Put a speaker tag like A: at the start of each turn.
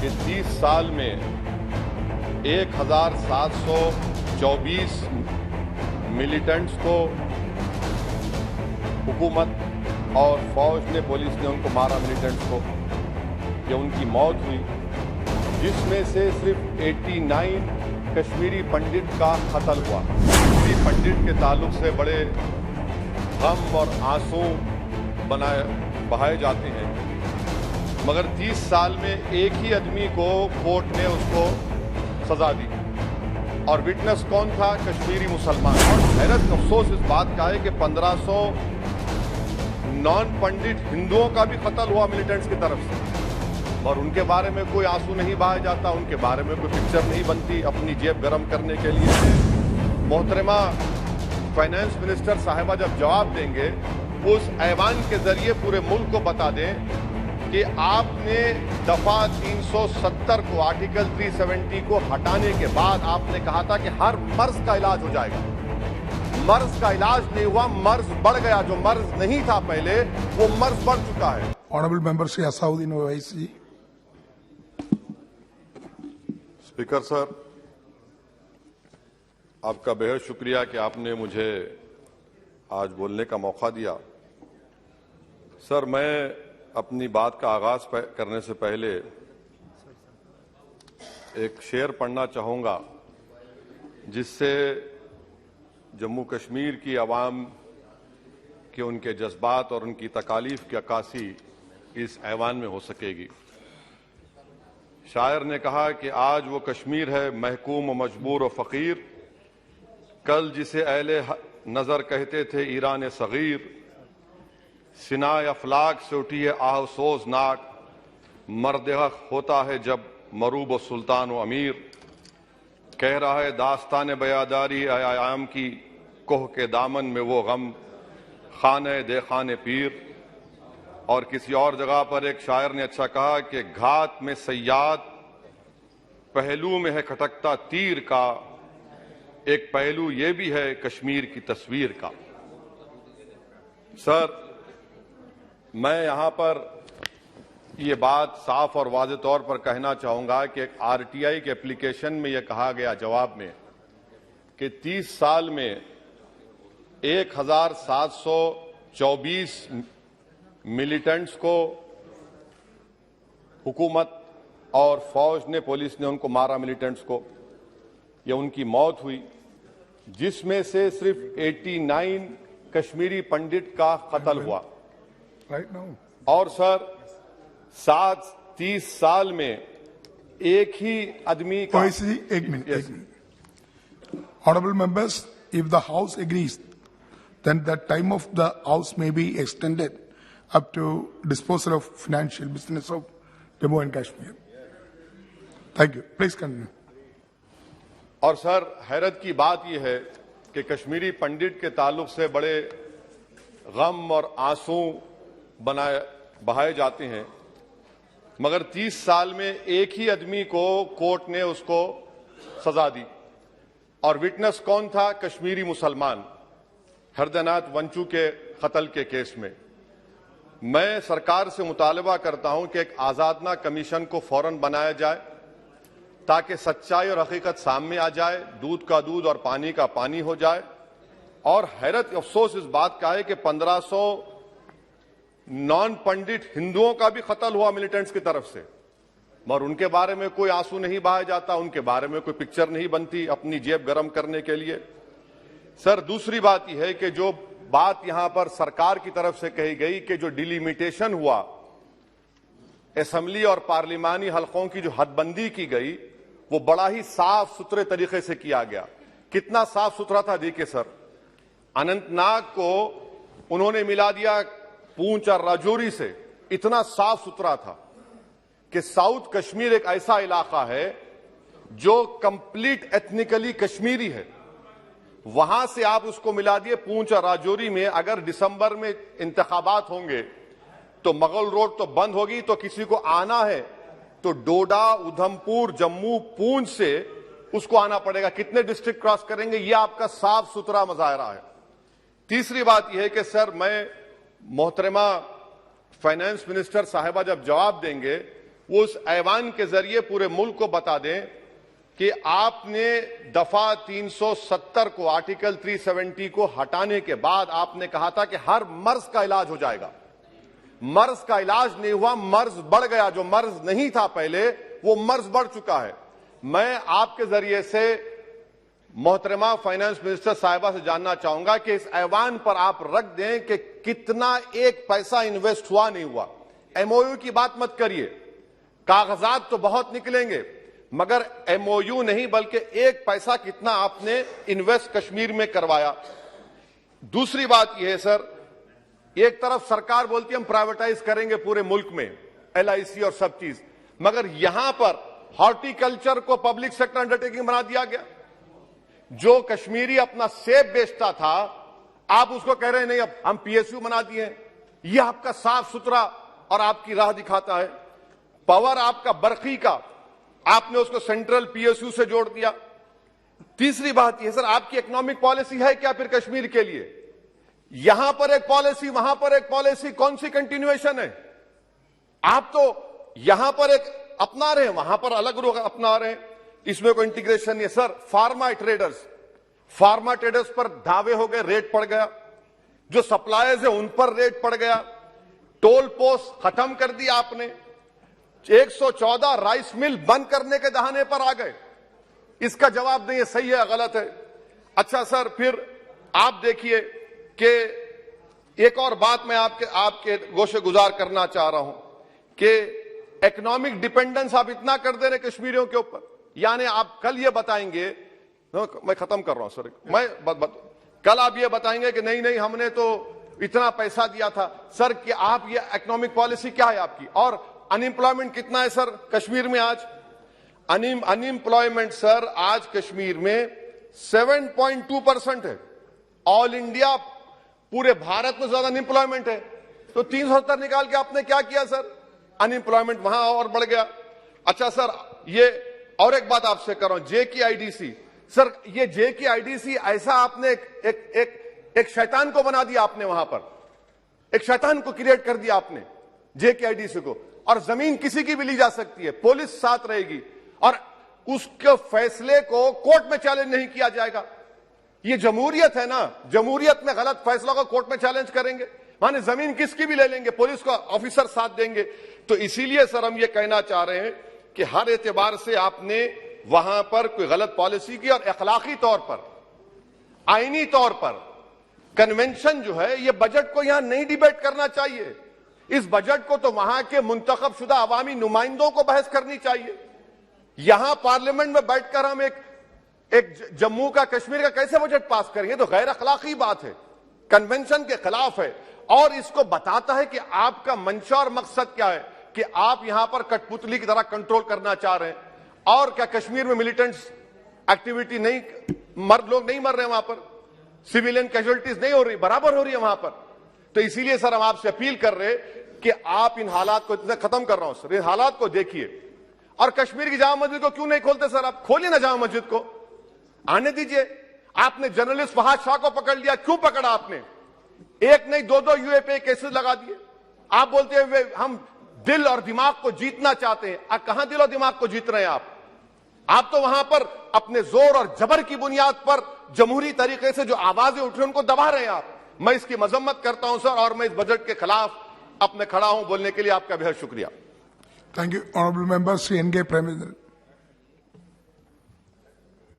A: कि 30 साल में 1724 मिलिटेंट्स को हुकूमत और फौज ने, पुलिस ने उनको मारा, मिलिटेंट्स को, ये उनकी मौत हुई, जिसमें से सिर्फ 89 कश्मीरी पंडित का कत्ल हुआ। कश्मीरी पंडित के ताल्लुक से बड़े गम और आंसू बहाए जाते हैं, मगर 30 साल में एक ही आदमी को कोर्ट ने उसको सजा दी, और विटनेस कौन था? कश्मीरी मुसलमान। और हैरत अफसोस इस बात का है कि 1500 नॉन पंडित हिंदुओं का भी कत्ल हुआ मिलिटेंट्स की तरफ से, और उनके बारे में कोई आंसू नहीं बहाया जाता, उनके बारे में कोई पिक्चर नहीं बनती अपनी जेब गर्म करने के लिए। मोहतरमा फाइनेंस मिनिस्टर साहिबा जब जवाब देंगे, उस ऐवान के जरिए पूरे मुल्क को बता दें कि आपने दफा 370 को, आर्टिकल 370 को हटाने के बाद आपने कहा था कि हर मर्ज का इलाज हो जाएगा। मर्ज का इलाज नहीं हुआ, मर्ज बढ़ गया। जो मर्ज नहीं था पहले, वो मर्ज बढ़ चुका है।
B: Honourable member Shri Asaduddin Owaisi.
A: Speaker sir, आपका बेहद शुक्रिया कि आपने मुझे आज बोलने का मौका दिया। सर, मैं अपनी बात का आगाज करने से पहले एक शेर पढ़ना चाहूंगा, जिससे जम्मू कश्मीर की आवाम के उनके जज्बात और उनकी तकालीफ की अक्कासी इस ऐवान में हो सकेगी। शायर ने कहा कि आज वो कश्मीर है महकूम व मजबूर व फकीर, कल जिसे अहले नजर कहते थे ईरान सगीर, सिनाए अफलाक से उठी है आह सोजनाक, मर्द हक होता है जब मरूब व सुल्तान व अमीर, कह रहा है दास्तान बयादारी आयाम की, कोह के दामन में वो गम खाने दे खाने पीर। और किसी और जगह पर एक शायर ने अच्छा कहा कि घात में सयाद पहलू में है खटकता तीर का, एक पहलू ये भी है कश्मीर की तस्वीर का। सर, मैं यहां पर ये बात साफ और वाज़ेह तौर पर कहना चाहूंगा कि एक आरटीआई के एप्लीकेशन में यह कहा गया जवाब में कि 30 साल में 1724 मिलिटेंट्स को हुकूमत और फौज ने, पुलिस ने उनको मारा, मिलिटेंट्स को, यह उनकी मौत हुई, जिसमें से सिर्फ 89 कश्मीरी पंडित का कत्ल हुआ। और सर, 30 साल में एक ही आदमी का।
B: एक minute. Honourable members, if the house agrees, then the time of the house may be extended up to disposal of financial business of Jammu and Kashmir. Thank you. Please continue.
A: और sir, हैरत की बात यह है कि कश्मीरी पंडित के ताल्लुक से बड़े गम और आंसू बहाए जाते हैं, मगर 30 साल में एक ही आदमी को कोर्ट ने उसको सजा दी, और विटनेस कौन था? कश्मीरी मुसलमान हरदनाथ वंचू के कत्ल के केस में। मैं सरकार से मुतालबा करता हूं कि एक आजादना कमीशन को फौरन बनाया जाए, ताकि सच्चाई और हकीकत सामने आ जाए, दूध का दूध और पानी का पानी हो जाए। और हैरत अफसोस इस बात का है कि 1500 नॉन पंडित हिंदुओं का भी कत्ल हुआ मिलिटेंट्स की तरफ से, मगर उनके बारे में कोई आंसू नहीं बहाया जाता, उनके बारे में कोई पिक्चर नहीं बनती अपनी जेब गर्म करने के लिए। सर, दूसरी बात यह है कि जो बात यहां पर सरकार की तरफ से कही गई कि जो डिलिमिटेशन हुआ, असेंबली और पार्लिमानी हलकों की जो हदबंदी की गई, वो बड़ा ही साफ सुथरे तरीके से किया गया। कितना साफ सुथरा था देखिए सर, अनंतनाग को उन्होंने मिला दिया पूंछ और राजौरी से, इतना साफ सुथरा था कि साउथ कश्मीर एक ऐसा इलाका है जो कंप्लीट एथनिकली कश्मीरी है, वहां से आप उसको मिला दिए पूंछ और राजौरी में। अगर दिसंबर में इंतखाबात होंगे तो मुगल रोड तो बंद होगी, तो किसी को आना है तो डोडा, उधमपुर, जम्मू, पूंछ से उसको आना पड़ेगा। कितने डिस्ट्रिक्ट क्रॉस करेंगे, यह आपका साफ सुथरा मुजाहरा है। तीसरी बात यह है कि सर, मैं मोहतरमा फाइनेंस मिनिस्टर साहिबा जब जवाब देंगे, वो उस ऐवान के जरिए पूरे मुल्क को बता दें कि आपने दफा 370 को, आर्टिकल 370 को हटाने के बाद आपने कहा था कि हर मर्ज का इलाज हो जाएगा। मर्ज का इलाज नहीं हुआ, मर्ज बढ़ गया। जो मर्ज नहीं था पहले, वो मर्ज बढ़ चुका है। मैं आपके जरिए से मोहतरमा फाइनेंस मिनिस्टर साहिबा से जानना चाहूंगा कि इस ऐवान पर आप रख दें कि कितना एक पैसा इन्वेस्ट हुआ नहीं हुआ। एमओयू की बात मत करिए, कागजात तो बहुत निकलेंगे, मगर एमओयू नहीं बल्कि एक पैसा कितना आपने इन्वेस्ट कश्मीर में करवाया। दूसरी बात यह है सर, एक तरफ सरकार बोलती है हम प्राइवेटाइज करेंगे पूरे मुल्क में, एलआईसी और सब चीज, मगर यहां पर हॉर्टिकल्चर को पब्लिक सेक्टर अंडरटेकिंग बना दिया गया। जो कश्मीरी अपना सेब बेचता था, आप उसको कह रहे हैं नहीं अब हम पीएसयू बना दिए। यह आपका साफ सुथरा और आपकी राह दिखाता है। पावर आपका बरखी का, आपने उसको सेंट्रल पीएसयू से जोड़ दिया। तीसरी बात यह सर, आपकी इकोनॉमिक पॉलिसी है क्या फिर कश्मीर के लिए? यहां पर एक पॉलिसी, वहां पर एक पॉलिसी, कौन सी कंटिन्यूएशन है? आप तो यहां पर एक अपना रहे हैं, वहां पर अलग लोग अपना रहे हैं, इसमें कोई इंटीग्रेशन नहीं है। सर फार्मा ट्रेडर्स पर दावे हो गए, रेट पड़ गया। जो सप्लायर्स है उन पर रेट पड़ गया। टोल पोस्ट खत्म कर दिया आपने। 114 राइस मिल बंद करने के दहाने पर आ गए। इसका जवाब नहीं है सही है गलत है। अच्छा सर, फिर आप देखिए कि एक और बात मैं आपके गोशे गुजार करना चाह रहा हूं कि इकोनॉमिक डिपेंडेंस आप इतना कर दे रहे कश्मीरियों के ऊपर। यानी आप कल ये बताएंगे, मैं खत्म कर रहा हूं सर, कल आप ये बताएंगे कि नहीं हमने तो इतना पैसा दिया था। सर कि आप ये इकोनॉमिक पॉलिसी क्या है आपकी? और अनएम्प्लॉयमेंट कितना है सर कश्मीर में आज? अनएम्प्लॉयमेंट सर आज कश्मीर में 7.2% है। ऑल इंडिया पूरे भारत में ज्यादा अनएम्प्लॉयमेंट है। तो 370 निकाल के आपने क्या किया सर? अनएम्प्लॉयमेंट वहां और बढ़ गया। अच्छा सर, ये और एक बात आपसे कर रहा हूं, JKIDC। सर ये JKIDC ऐसा आपने एक शैतान को बना दिया आपने, वहां पर एक शैतान को क्रिएट कर दिया आपने JKIDC को। और जमीन किसी की भी ली जा सकती है, पुलिस साथ रहेगी और उसके फैसले को कोर्ट में चैलेंज नहीं किया जाएगा। ये जमहूरियत है ना, जमहूरियत में गलत फैसलों को कोर्ट में चैलेंज करेंगे, माने जमीन किसकी भी ले लेंगे, पुलिस का ऑफिसर साथ देंगे। तो इसीलिए सर हम ये कहना चाह रहे हैं कि हर एतबार से आपने वहां पर कोई गलत पॉलिसी की और अखलाकी तौर पर, आईनी तौर पर कन्वेंशन जो है, ये बजट को यहां नहीं डिबेट करना चाहिए। इस बजट को तो वहां के मुंतखब शुदा अवामी नुमाइंदों को बहस करनी चाहिए। यहां पार्लियामेंट में बैठकर हम एक जम्मू का, कश्मीर का कैसे बजट पास करेंगे? तो गैर अखलाकी बात है, कन्वेंशन के खिलाफ है और इसको बताता है कि आपका मंशा और मकसद क्या है, कि आप यहां पर कठपुतली की तरह कंट्रोल करना चाह रहे हैं। और क्या कश्मीर में मिलिटेंट्स एक्टिविटी नहीं, लोग नहीं मर रहे वहां पर, सिविलियन कैजुअलिटीज नहीं हो रही, बराबर हो रही है वहां पर। तो इसीलिए सर हम आपसे अपील कर रहे कि आप इन हालात को, खत्म कर रहा हूं सर, इन हालात को देखिए। और कश्मीर की जामा मस्जिद को क्यों नहीं खोलते सर? आप खोलिए ना जामा मस्जिद को, आने दीजिए। आपने जर्नलिस्ट फहाद शाह को पकड़ लिया, क्यों पकड़ा आपने? एक नहीं दो यूएपीए केसेस लगा दिए। आप बोलते हैं हम दिल और दिमाग को जीतना चाहते हैं। कहां दिल और दिमाग को जीत रहे हैं आप तो वहां पर अपने जोर और जबर की बुनियाद पर जमहूरी तरीके से जो आवाजें उठ रही हैं उनको दबा रहे हैं आप। मैं इसकी मजम्मत करता हूं सर, और मैं इस बजट के खिलाफ अपने खड़ा हूं। बोलने के लिए आपका बेहद शुक्रिया।
B: Thank you honourable member Shri NK Premchandra.